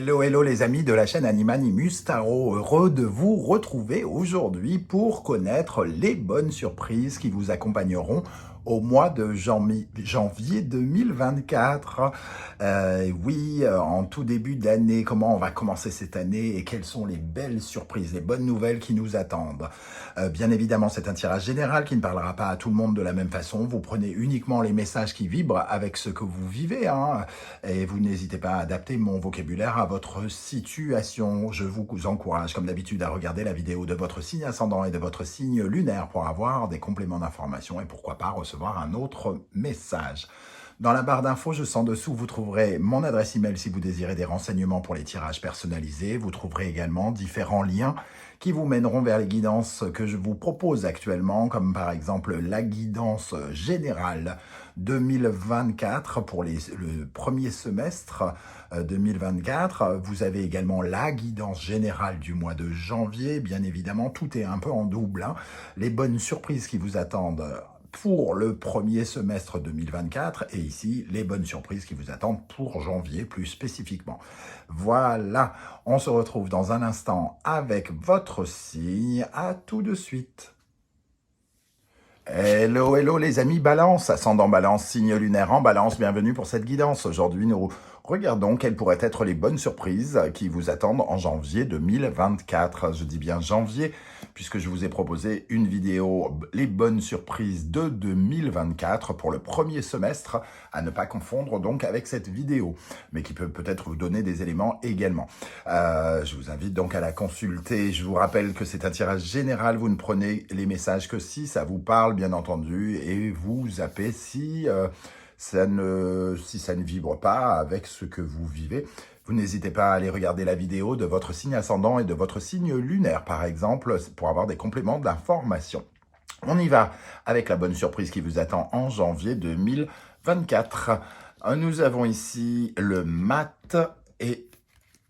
Hello, hello les amis de la chaîne Animanimus Tarot, heureux de vous retrouver aujourd'hui pour connaître les bonnes surprises qui vous accompagneront au mois de janvier 2024. Oui, en tout début d'année, comment on va commencer cette année et quelles sont les belles surprises, les bonnes nouvelles qui nous attendent. Bien évidemment, c'est un tirage général qui ne parlera pas à tout le monde de la même façon. Vous prenez uniquement les messages qui vibrent avec ce que vous vivez, hein, et vous n'hésitez pas à adapter mon vocabulaire à votre situation. Je vous encourage, comme d'habitude, à regarder la vidéo de votre signe ascendant et de votre signe lunaire pour avoir des compléments d'information et pourquoi pas recevoir un autre message. Dans la barre d'infos, juste en dessous, vous trouverez mon adresse email si vous désirez des renseignements pour les tirages personnalisés. Vous trouverez également différents liens qui vous mèneront vers les guidances que je vous propose actuellement, comme par exemple la guidance générale 2024 pour le premier semestre 2024. Vous avez également la guidance générale du mois de janvier. Bien évidemment, tout est un peu en double, hein. Les bonnes surprises qui vous attendent pour le premier semestre 2024 et ici, les bonnes surprises qui vous attendent pour janvier plus spécifiquement. Voilà, on se retrouve dans un instant avec votre signe. À tout de suite. Hello, hello les amis Balance, ascendant Balance, signe lunaire en Balance, bienvenue pour cette guidance. Aujourd'hui, nous regardons quelles pourraient être les bonnes surprises qui vous attendent en janvier 2024. Je dis bien janvier, puisque je vous ai proposé une vidéo, les bonnes surprises de 2024 pour le premier semestre, à ne pas confondre donc avec cette vidéo, mais qui peut peut-être vous donner des éléments également. Je vous invite donc à la consulter. Je vous rappelle que c'est un tirage général, vous ne prenez les messages que si ça vous parle, bien entendu, et vous zappez si ça ne vibre pas avec ce que vous vivez. Vous n'hésitez pas à aller regarder la vidéo de votre signe ascendant et de votre signe lunaire, par exemple, pour avoir des compléments d'information. On y va avec la bonne surprise qui vous attend en janvier 2024. Nous avons ici le mat et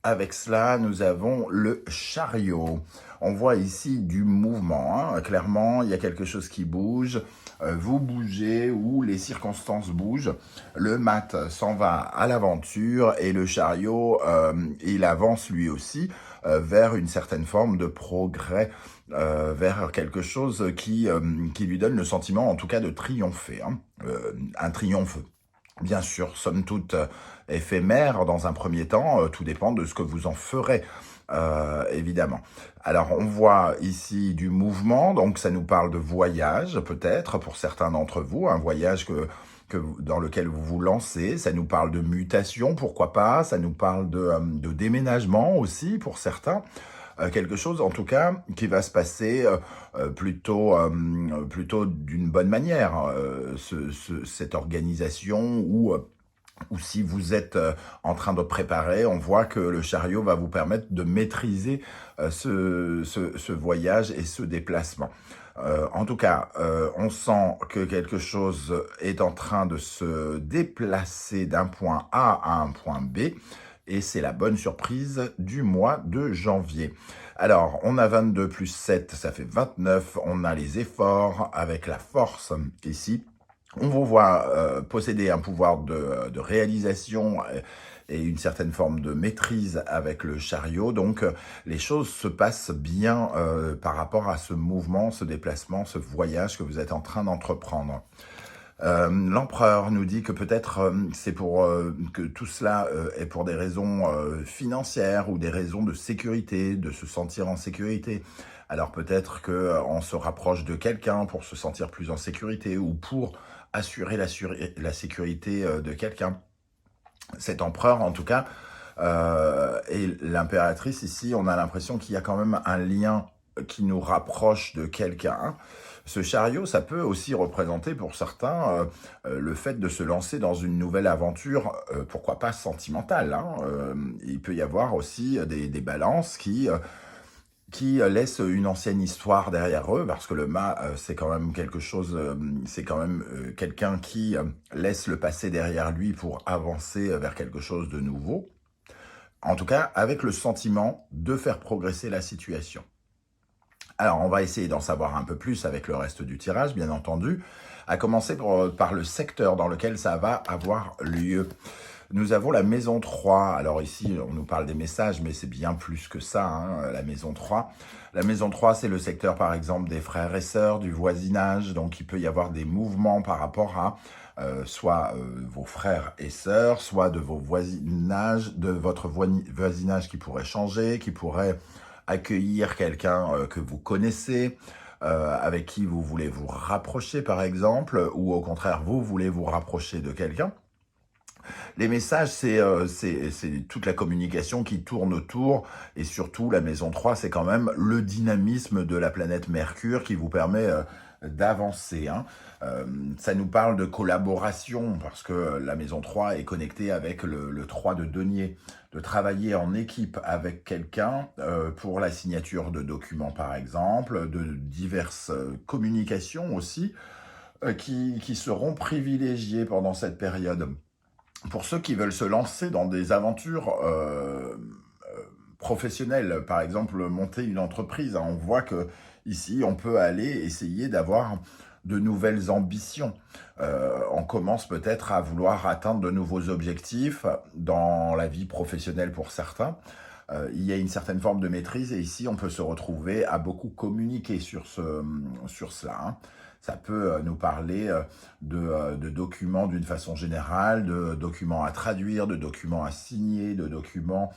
avec cela, nous avons le chariot. On voit ici du mouvement, hein. Clairement, il y a quelque chose qui bouge. Vous bougez ou les circonstances bougent. Le mat s'en va à l'aventure et le chariot, il avance lui aussi vers une certaine forme de progrès, vers quelque chose qui lui donne le sentiment, en tout cas, de triompher, hein. Un triomphe, bien sûr, somme toute éphémère dans un premier temps, tout dépend de ce que vous en ferez, évidemment. Alors, on voit ici du mouvement, donc ça nous parle de voyage, peut-être, pour certains d'entre vous, un voyage dans lequel vous vous lancez. Ça nous parle de mutation, pourquoi pas, ça nous parle de déménagement aussi, pour certains. Quelque chose, en tout cas, qui va se passer plutôt d'une bonne manière. Cette organisation ou si vous êtes en train de préparer, on voit que le chariot va vous permettre de maîtriser ce voyage et ce déplacement. En tout cas, on sent que quelque chose est en train de se déplacer d'un point A à un point B, et c'est la bonne surprise du mois de janvier. Alors, on a 22 plus 7, ça fait 29, on a les efforts avec la force ici. On vous voit posséder un pouvoir de réalisation et une certaine forme de maîtrise avec le chariot. Donc, les choses se passent bien par rapport à ce mouvement, ce déplacement, ce voyage que vous êtes en train d'entreprendre. L'empereur nous dit que peut-être c'est pour que tout cela est pour des raisons financières ou des raisons de sécurité, de se sentir en sécurité. Alors peut-être qu'on se rapproche de quelqu'un pour se sentir plus en sécurité ou pour assurer la sécurité de quelqu'un. Cet empereur, en tout cas, et l'impératrice, ici, on a l'impression qu'il y a quand même un lien qui nous rapproche de quelqu'un. Ce chariot, ça peut aussi représenter pour certains le fait de se lancer dans une nouvelle aventure, pourquoi pas sentimentale, hein. Il peut y avoir aussi des balances qui laissent une ancienne histoire derrière eux, parce que le mât, c'est quand même quelque chose, c'est quand même quelqu'un qui laisse le passé derrière lui pour avancer vers quelque chose de nouveau. En tout cas, avec le sentiment de faire progresser la situation. Alors, on va essayer d'en savoir un peu plus avec le reste du tirage, bien entendu, à commencer par le secteur dans lequel ça va avoir lieu. Nous avons la maison 3. Alors ici, on nous parle des messages, mais c'est bien plus que ça, hein, la maison 3. La maison 3, c'est le secteur, par exemple, des frères et sœurs, du voisinage. Donc, il peut y avoir des mouvements par rapport à soit vos frères et sœurs, soit de vos voisinages, de votre voisinage qui pourrait changer, qui pourrait accueillir quelqu'un que vous connaissez, avec qui vous voulez vous rapprocher, par exemple, ou au contraire, vous voulez vous rapprocher de quelqu'un. Les messages, c'est toute la communication qui tourne autour, et surtout la maison 3, c'est quand même le dynamisme de la planète Mercure qui vous permet d'avancer, hein. Ça nous parle de collaboration, parce que la maison 3 est connectée avec le 3 de denier, de travailler en équipe avec quelqu'un pour la signature de documents, par exemple, de diverses communications aussi, qui seront privilégiées pendant cette période. Pour ceux qui veulent se lancer dans des aventures professionnelles, par exemple monter une entreprise, hein, on voit que ici on peut aller essayer d'avoir de nouvelles ambitions. On commence peut-être à vouloir atteindre de nouveaux objectifs dans la vie professionnelle pour certains. Il y a une certaine forme de maîtrise et ici on peut se retrouver à beaucoup communiquer sur cela, hein. Ça peut nous parler de documents d'une façon générale, de documents à traduire, de documents à signer, de documents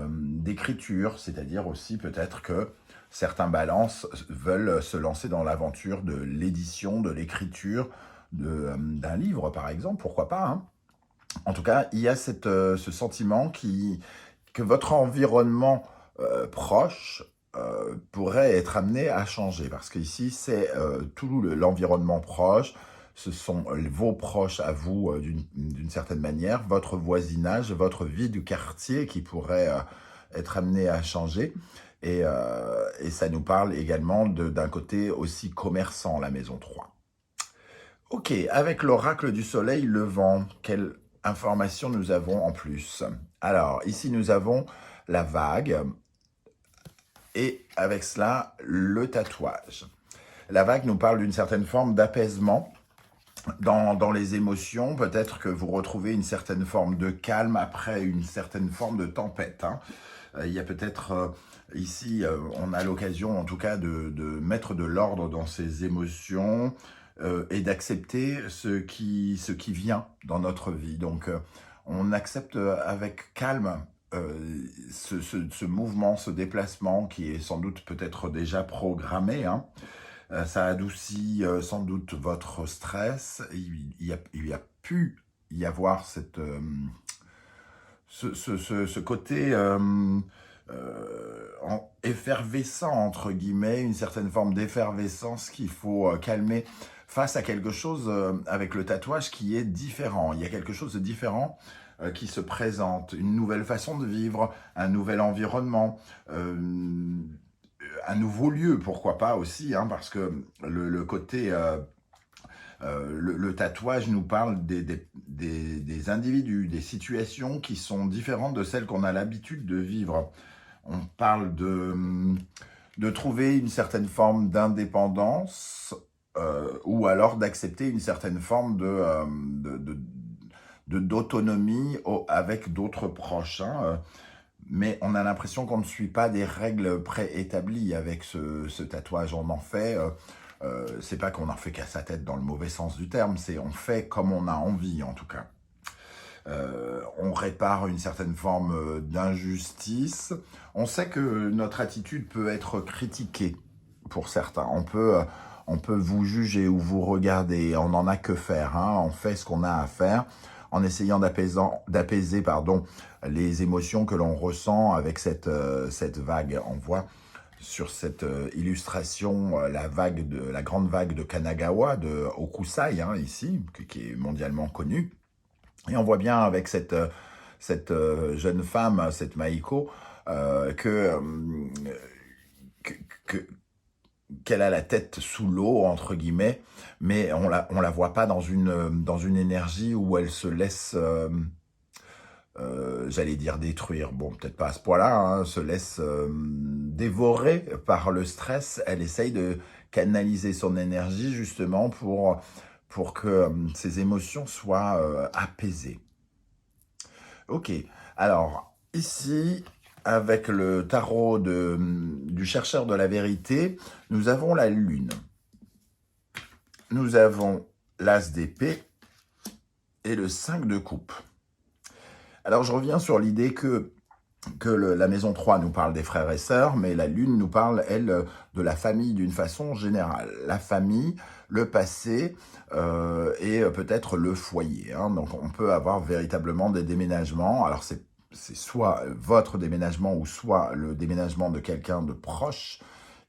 d'écriture, c'est-à-dire aussi peut-être que certains balances veulent se lancer dans l'aventure de l'édition, de l'écriture d'un livre par exemple, pourquoi pas, hein. En tout cas, il y a ce sentiment que votre environnement proche pourrait être amené à changer. Parce qu'ici, c'est tout l'environnement proche, ce sont vos proches à vous d'une certaine manière, votre voisinage, votre vie du quartier qui pourrait être amené à changer. Et ça nous parle également d'un côté aussi commerçant, la maison 3. Ok, avec l'oracle du soleil levant, quelle information nous avons en plus? Alors, ici, nous avons la vague et avec cela, le tatouage. La vague nous parle d'une certaine forme d'apaisement dans les émotions. Peut-être que vous retrouvez une certaine forme de calme après une certaine forme de tempête, hein. Il y a peut-être ici, on a l'occasion en tout cas de mettre de l'ordre dans ces émotions et d'accepter ce qui vient dans notre vie. Donc, on accepte avec calme ce mouvement, ce déplacement qui est sans doute peut-être déjà programmé, hein. Ça adoucit sans doute votre stress. Il y a pu y avoir ce côté effervescent, entre guillemets, une certaine forme d'effervescence qu'il faut calmer face à quelque chose avec le tatouage qui est différent. Il y a quelque chose de différent qui se présente, une nouvelle façon de vivre, un nouvel environnement, un nouveau lieu, pourquoi pas aussi, hein, parce que le côté... le tatouage nous parle des individus, des situations qui sont différentes de celles qu'on a l'habitude de vivre. On parle de trouver une certaine forme d'indépendance ou alors d'accepter une certaine forme d'autonomie avec d'autres proches, hein. Mais on a l'impression qu'on ne suit pas des règles préétablies avec ce tatouage. On en fait... c'est pas qu'on en fait qu'à sa tête dans le mauvais sens du terme, c'est on fait comme on a envie en tout cas. On répare une certaine forme d'injustice. On sait que notre attitude peut être critiquée pour certains. On peut vous juger ou vous regarder, on n'en a que faire, hein. On fait ce qu'on a à faire en essayant d'apaiser les émotions que l'on ressent avec cette vague. On voit sur cette illustration la grande vague de Kanagawa, de Hokusai, hein, ici, qui est mondialement connue. Et on voit bien avec cette jeune femme, cette Maiko, qu'elle a la tête sous l'eau, entre guillemets, mais on la voit pas dans une énergie où elle se laisse... j'allais dire détruire, bon, peut-être pas à ce point-là, hein, se laisse dévorer par le stress. Elle essaye de canaliser son énergie justement pour que ses émotions soient apaisées. Ok, alors ici, avec le tarot du chercheur de la vérité, nous avons la lune, nous avons l'as d'épée et le 5 de coupe. Alors je reviens sur l'idée que la maison 3 nous parle des frères et sœurs, mais la lune nous parle, elle, de la famille d'une façon générale. La famille, le passé et peut-être le foyer. Hein. Donc on peut avoir véritablement des déménagements. Alors c'est soit votre déménagement ou soit le déménagement de quelqu'un de proche.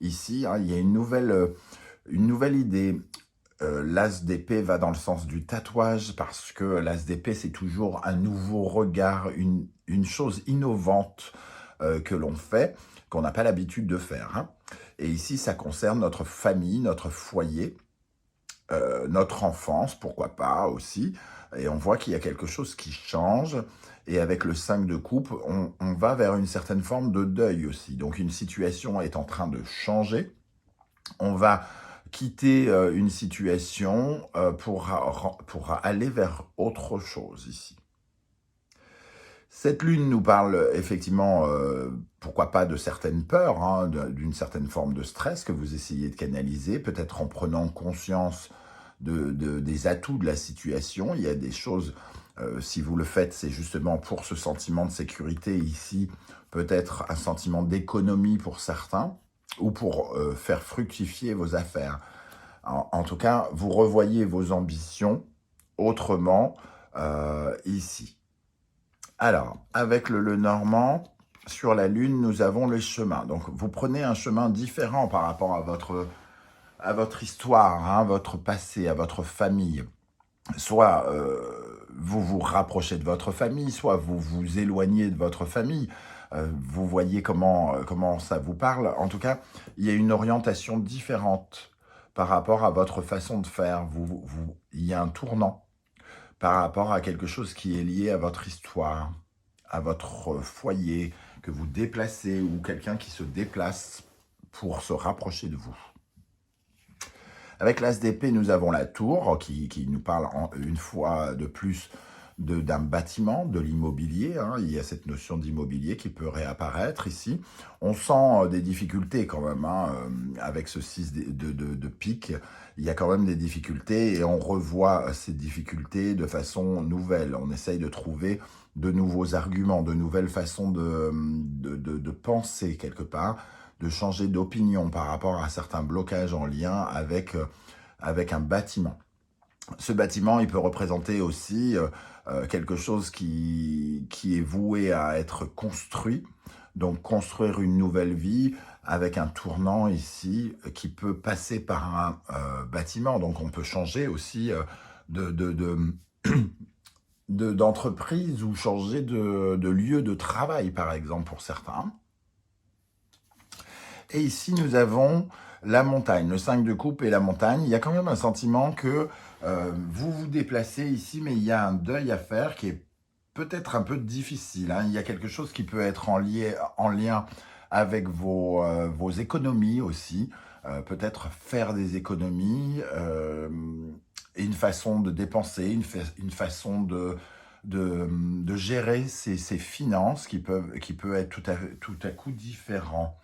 Ici, hein, il y a une nouvelle idée. L'as d'épée va dans le sens du tatouage parce que l'as d'épée, c'est toujours un nouveau regard, une chose innovante que l'on fait, qu'on n'a pas l'habitude de faire. Hein. Et ici, ça concerne notre famille, notre foyer, notre enfance, pourquoi pas aussi. Et on voit qu'il y a quelque chose qui change. Et avec le 5 de coupe, on va vers une certaine forme de deuil aussi. Donc une situation est en train de changer. On va quitter une situation pour aller vers autre chose ici. Cette lune nous parle effectivement, pourquoi pas de certaines peurs, hein, d'une certaine forme de stress que vous essayez de canaliser, peut-être en prenant conscience des atouts de la situation. Il y a des choses, si vous le faites, c'est justement pour ce sentiment de sécurité ici, peut-être un sentiment d'économie pour certains, ou pour faire fructifier vos affaires. En tout cas, vous revoyez vos ambitions autrement ici. Alors, avec le Normand, sur la Lune, nous avons les chemins. Donc, vous prenez un chemin différent par rapport à votre histoire, hein, votre passé, à votre famille. Soit vous vous rapprochez de votre famille, soit vous vous éloignez de votre famille. Vous voyez comment ça vous parle. En tout cas, il y a une orientation différente par rapport à votre façon de faire. Il y a un tournant par rapport à quelque chose qui est lié à votre histoire, à votre foyer, que vous déplacez ou quelqu'un qui se déplace pour se rapprocher de vous. Avec l'as d'épée, nous avons la tour qui nous parle une fois de plus d'un bâtiment, de l'immobilier. Hein. Il y a cette notion d'immobilier qui peut réapparaître ici. On sent des difficultés quand même, hein, avec ce 6 de pique. Il y a quand même des difficultés et on revoit ces difficultés de façon nouvelle. On essaye de trouver de nouveaux arguments, de nouvelles façons de penser quelque part, de changer d'opinion par rapport à certains blocages en lien avec un bâtiment. Ce bâtiment, il peut représenter aussi quelque chose qui est voué à être construit, donc construire une nouvelle vie avec un tournant ici qui peut passer par un bâtiment. Donc on peut changer aussi d'entreprise ou changer de lieu de travail, par exemple, pour certains. Et ici, nous avons la montagne, le 5 de coupe et la montagne. Il y a quand même un sentiment que vous vous déplacez ici, mais il y a un deuil à faire qui est peut-être un peu difficile. Hein. Il y a quelque chose qui peut être en lien avec vos économies aussi. Peut-être faire des économies, et une façon de dépenser, une façon de gérer ses finances qui peut être tout à coup différent.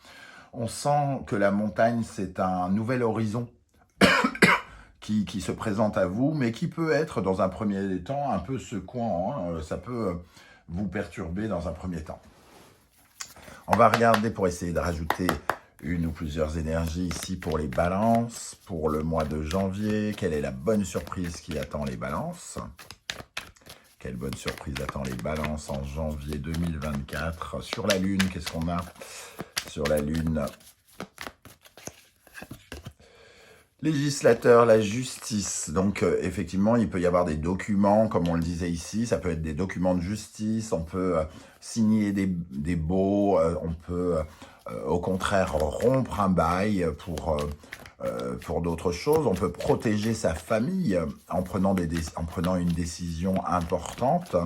On sent que la montagne, c'est un nouvel horizon qui se présente à vous, mais qui peut être, dans un premier temps, un peu secouant. Hein. Ça peut vous perturber dans un premier temps. On va regarder pour essayer de rajouter une ou plusieurs énergies ici pour les balances, pour le mois de janvier. Quelle est la bonne surprise qui attend les balances ? Quelle bonne surprise attend les balances en janvier 2024 ? Sur la Lune, qu'est-ce qu'on a ? Sur la Lune, législateur, la justice. Donc, effectivement, il peut y avoir des documents, comme on le disait ici. Ça peut être des documents de justice. On peut signer des baux. On peut, au contraire, rompre un bail pour d'autres choses. On peut protéger sa famille en prenant une décision importante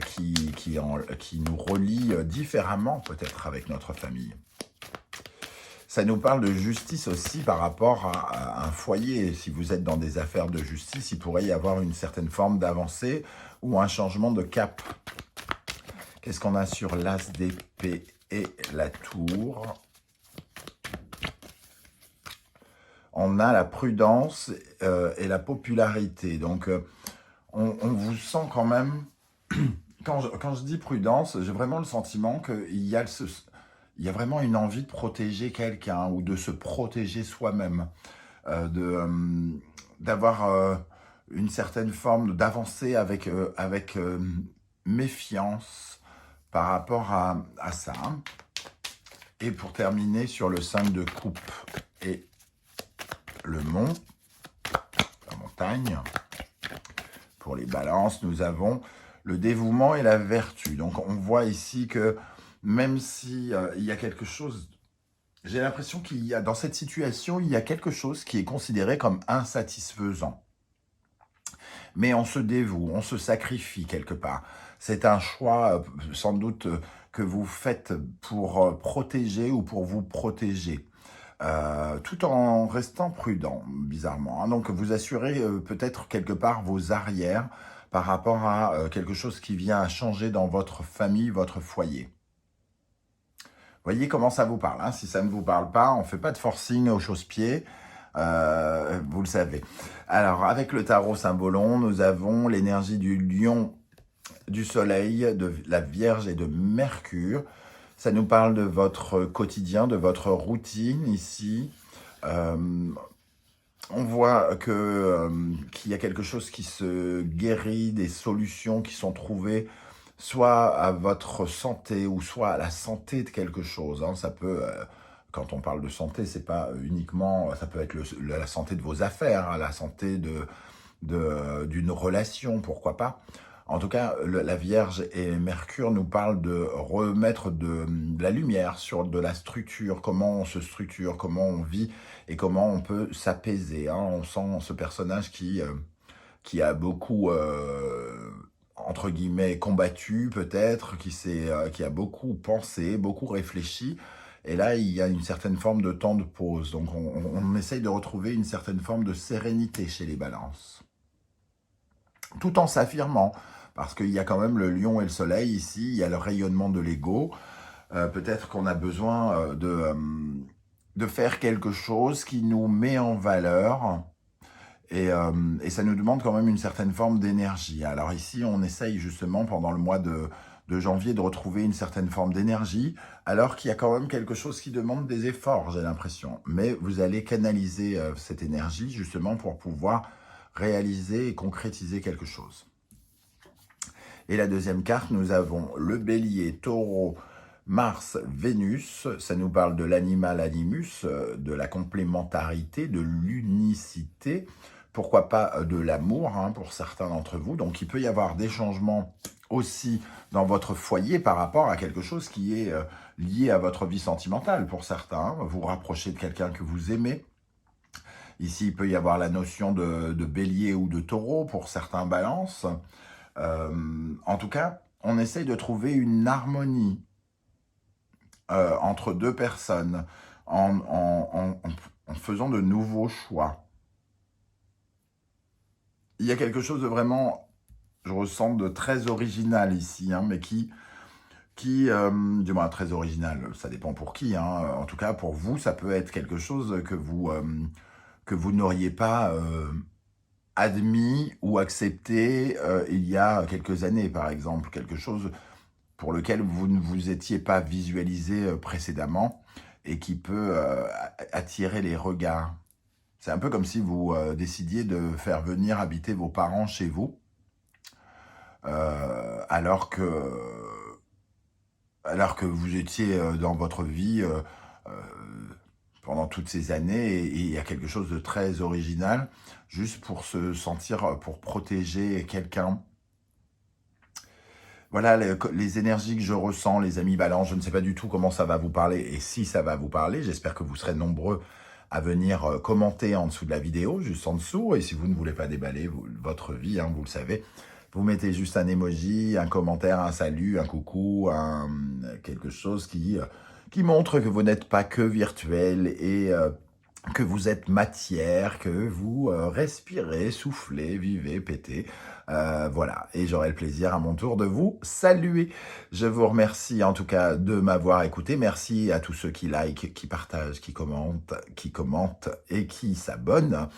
qui nous relie différemment, peut-être, avec notre famille. Ça nous parle de justice aussi par rapport à un foyer. Si vous êtes dans des affaires de justice, il pourrait y avoir une certaine forme d'avancée ou un changement de cap. Qu'est-ce qu'on a sur l'As d'épée et la tour? On a la prudence et la popularité. Donc, on vous sent quand même... Quand je dis prudence, j'ai vraiment le sentiment qu'il y a il y a vraiment une envie de protéger quelqu'un ou de se protéger soi-même, d'avoir une certaine forme d'avancer avec méfiance par rapport à ça. Et pour terminer sur le 5 de coupe et le mont, la montagne, pour les balances, nous avons le dévouement et la vertu. Donc on voit ici que même si il y a quelque chose, j'ai l'impression qu'il y a dans cette situation, il y a quelque chose qui est considéré comme insatisfaisant. Mais on se dévoue, on se sacrifie quelque part. C'est un choix sans doute que vous faites pour protéger ou pour vous protéger. Tout en restant prudent, bizarrement. Hein. Donc, vous assurez peut-être quelque part vos arrières par rapport à quelque chose qui vient à changer dans votre famille, votre foyer. Voyez comment ça vous parle. Hein. Si ça ne vous parle pas, on ne fait pas de forcing aux chausse-pieds. Vous le savez. Alors, avec le tarot Symbolon, nous avons l'énergie du lion, du soleil, de la Vierge et de Mercure. Ça nous parle de votre quotidien, de votre routine ici. On voit qu'il y a quelque chose qui se guérit, des solutions qui sont trouvées, soit à votre santé ou soit à la santé de quelque chose. Hein. Ça peut, quand on parle de santé, c'est pas uniquement, ça peut être la santé de vos affaires, hein, la santé d'une relation, pourquoi pas. En tout cas, la Vierge et Mercure nous parlent de remettre de la lumière sur de la structure, comment on se structure, comment on vit et comment on peut s'apaiser. Hein. On sent ce personnage qui a beaucoup, entre guillemets, combattu peut-être, qui a beaucoup pensé, beaucoup réfléchi. Et là, il y a une certaine forme de temps de pause. Donc, on essaye de retrouver une certaine forme de sérénité chez les balances. Tout en s'affirmant. Parce qu'il y a quand même le lion et le soleil ici, il y a le rayonnement de l'ego. Peut-être qu'on a besoin de faire quelque chose qui nous met en valeur. Et ça nous demande quand même une certaine forme d'énergie. Alors ici, on essaye justement pendant le mois de janvier de retrouver une certaine forme d'énergie, alors qu'il y a quand même quelque chose qui demande des efforts, j'ai l'impression. Mais vous allez canaliser cette énergie justement pour pouvoir réaliser et concrétiser quelque chose. Et la deuxième carte, nous avons le bélier, taureau, Mars, Vénus. Ça nous parle de l'animal animus, de la complémentarité, de l'unicité. Pourquoi pas de l'amour hein, pour certains d'entre vous. Donc, il peut y avoir des changements aussi dans votre foyer par rapport à quelque chose qui est lié à votre vie sentimentale pour certains. Vous rapprochez de quelqu'un que vous aimez. Ici, il peut y avoir la notion de bélier ou de taureau pour certains balances. En tout cas, on essaye de trouver une harmonie entre deux personnes en faisant de nouveaux choix. Il y a quelque chose de vraiment, je ressens, de très original ici, hein, mais qui du moins très original, ça dépend pour qui. Hein. En tout cas, pour vous, ça peut être quelque chose que vous n'auriez pas... admis ou accepté il y a quelques années, par exemple, quelque chose pour lequel vous ne vous étiez pas visualisé précédemment et qui peut attirer les regards. C'est un peu comme si vous décidiez de faire venir habiter vos parents chez vous, alors que vous étiez dans votre vie pendant toutes ces années, et il y a quelque chose de très original, juste pour se sentir, pour protéger quelqu'un. Voilà les énergies que je ressens, les amis balance. Je ne sais pas du tout comment ça va vous parler, et si ça va vous parler, j'espère que vous serez nombreux à venir commenter en dessous de la vidéo, juste en dessous, et si vous ne voulez pas déballer votre vie, hein, vous le savez, vous mettez juste un emoji, un commentaire, un salut, un coucou, quelque chose qui montre que vous n'êtes pas que virtuel et que vous êtes matière, que vous respirez, soufflez, vivez, pétez. Voilà, et j'aurai le plaisir à mon tour de vous saluer. Je vous remercie en tout cas de m'avoir écouté. Merci à tous ceux qui like, qui partagent, qui commentent et qui s'abonnent.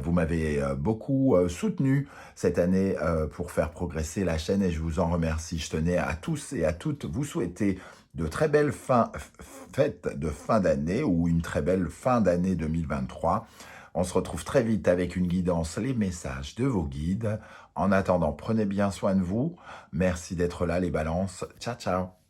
Vous m'avez beaucoup soutenu cette année pour faire progresser la chaîne et je vous en remercie. Je tenais à tous et à toutes vous souhaiter de très belles fêtes de fin d'année ou une très belle fin d'année 2023. On se retrouve très vite avec une guidance, les messages de vos guides. En attendant, prenez bien soin de vous. Merci d'être là, les balances. Ciao, ciao.